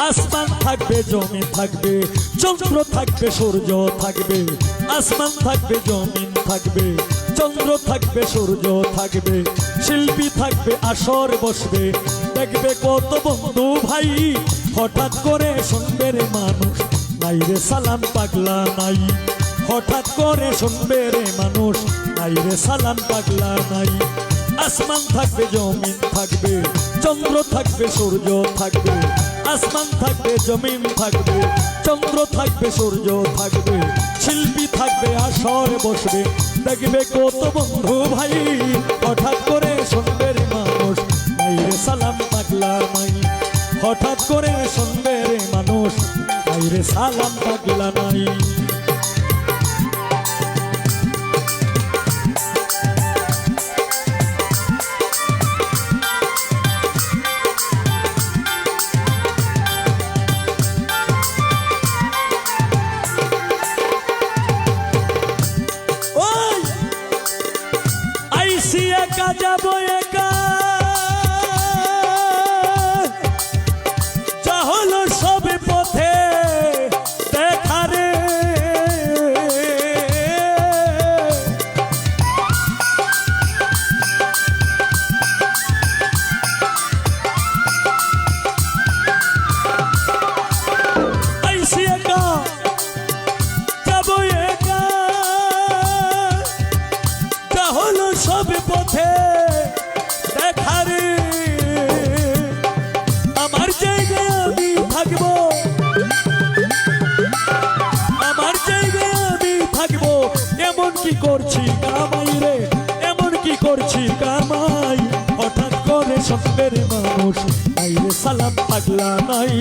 আসমান থাকবে জমিন থাকবে, চন্দ্র থাকবে সূর্য থাকবে। আসমান থাকবে জমিন থাকবে, চন্দ্র থাকবে সূর্য থাকবে। শিল্পী থাকবে আসর বসবে, দেখবে কত বন্ধু ভাই। হঠাৎ করে শুনবে রে মানুষ, নাই রে সালাম পাগলা নাই। হঠাৎ করে শুনবে রে মানুষ, নাই রে সালাম পাগলা নাই। আসমান থাকবে জমিন থাকবে, চন্দ্র থাকবে সূর্য থাকবে। আসমান থাকবে জমিন থাকবে, চন্দ্র থাকবে সূর্য থাকবে। শিল্পী থাকবে আসর বসবে, দেখবে কত বন্ধু ভাই। হঠাৎ করে শুনবে রে মানুষ, নাই রে সালাম পাগলা নাই। হঠাৎ করে শুনবে রে মানুষ, নাই রে সালাম পাগলা নাই। একা যাবো একা, যা হলো সব পথে দেখা রে। আইসি একা যাবো একা, যা হলো সব পথে দেখা রে। আমার জায়গায় আমি থাকবো, আমার জায়গায় আমি থাকবো। এমন কি করছি কামাই রে, এমন কি করছি কামাই। হঠাৎ করে শুনবে রে মানুষ, নাই রে সালাম পাগলা নাই।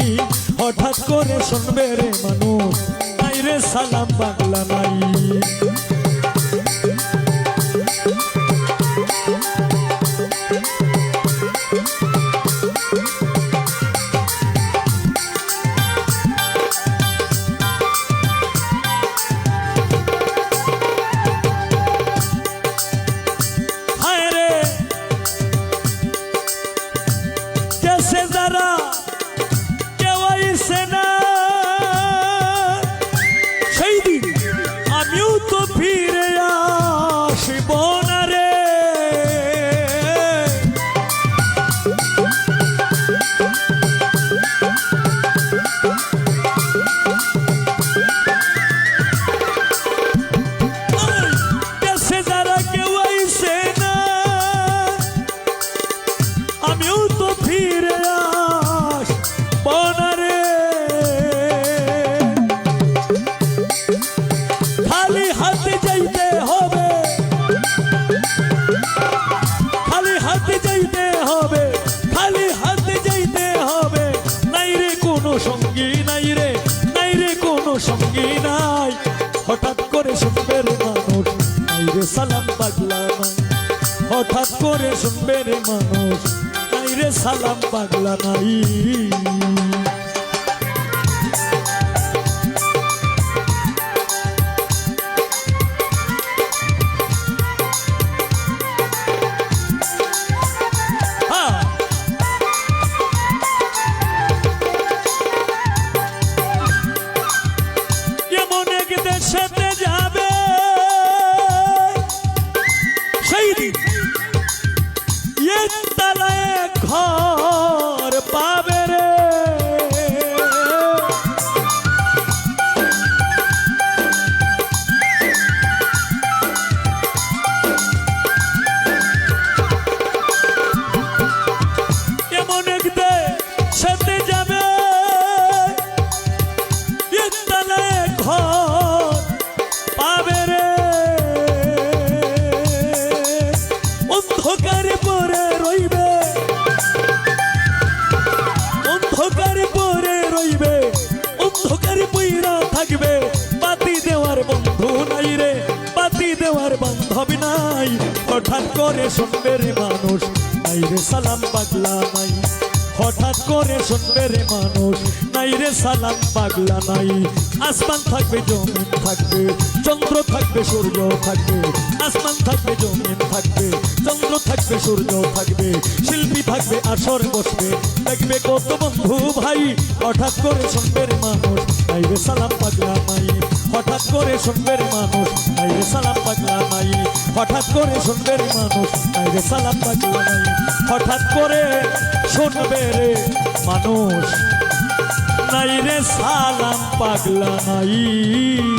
হঠাৎ করে শুনবে রে মানুষ, নাই রে সালাম পাগলা নাই। সঙ্গী নাই। হঠাৎ করে শুনবে রে মানুষ, নাই রে সালাম পাগলা নাই। হঠাৎ করে শুনবে রে মানুষ, নাই রে সালাম পাগলা নাই। দেশেতে যাবে সেই দিন, একতলায় ঘর পাবে রে। এমন এক দেশেতে যাবে, একতলায় ঘর পাবে রে। অন্ধকারে পড়ে রইবে, অন্ধকারে পড়ে রইবে, অন্ধকারে পইরা থাকবে। বাতি দেওয়ার বন্ধু নাই রে, বাতি দেওয়ার বান্ধবী নাই। হঠাৎ করে শুনবে রে মানুষ, নাই রে সালাম পাগলা নাই। হঠাৎ করে শুনবে রে মানুষ নাই রে সালাম পাগলা নাই আসমান থাকবে জমিন থাকবে চন্দ্র থাকবে সূর্য থাকবে আসমান থাকবে জমিন থাকবে চন্দ্র থাকবে সূর্য থাকবে শিল্পী থাকবে আসর বসবে দেখবে কত বন্ধু ভাই হঠাৎ করে শুনবে রে মানুষ নাই রে সালাম পাগলা নাই হঠাৎ করে শুনবে রে মানুষ নাই রে সালাম পাগলা নাই হঠাৎ করে শুনবে রে মানুষ নাই রে সালাম পাগলা নাই হঠাৎ করে শুনবে রে মানুষ নাই রে সালাম পাগলা নাই।